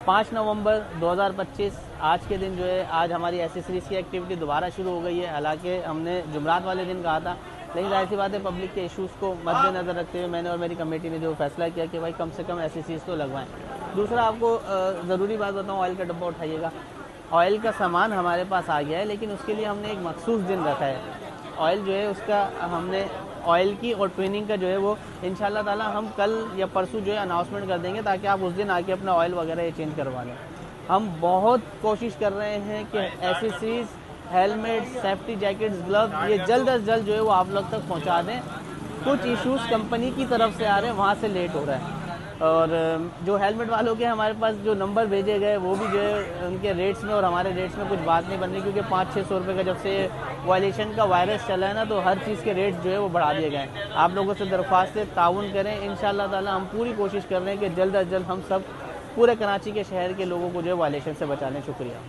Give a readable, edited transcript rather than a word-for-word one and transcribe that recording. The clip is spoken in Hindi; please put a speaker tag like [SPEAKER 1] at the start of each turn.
[SPEAKER 1] 5 नवंबर 2025 आज के दिन जो है, आज हमारी एसेसरीज की एक्टिविटी दोबारा शुरू हो गई है। हालांकि हमने जुमरात वाले दिन कहा था, लेकिन जाहिर सी बात है पब्लिक के इश्यूज़ को मद्देनज़र रखते हुए मैंने और मेरी कमेटी ने जो फैसला किया कि भाई कम से कम एसेसरीज तो लगवाएं। दूसरा, आपको ज़रूरी बात बताऊँ, ऑयल का डब्बा उठाइएगा। ऑयल का सामान हमारे पास आ गया है, लेकिन उसके लिए हमने एक मखसूस दिन रखा है। ऑयल जो है उसका हमने ऑयल की और ट्विनिंग का जो है वो इंशाल्लाह ताला हम कल या परसों जो है अनाउंसमेंट कर देंगे, ताकि आप उस दिन आके अपना ऑयल वगैरह ये चेंज करवा लें। हम बहुत कोशिश कर रहे हैं कि accessories, helmet, safety jackets, glove ये जल्द अज जल्द जो है वो आप लोग तक पहुंचा दें। कुछ इश्यूज़ कंपनी की तरफ से आ रहे हैं, वहाँ से लेट हो रहा है। और जो हेलमेट वालों के हमारे पास जो नंबर भेजे गए वो भी जो है उनके रेट्स में और हमारे रेट्स में कुछ बात नहीं बन रही, क्योंकि 500-600 रुपये का जब से वायलेशन का वायरस चला है ना, तो हर चीज़ के रेट्स जो है वो बढ़ा दिए गए हैं। आप लोगों से दरख्वास्त है, ताउन करें। इंशाल्लाह ताला हम पूरी कोशिश कर रहे हैं कि जल्द अज जल्द हम सब पूरे कराची के शहर के लोगों को जो है वायलेशन से बचा लें। शुक्रिया।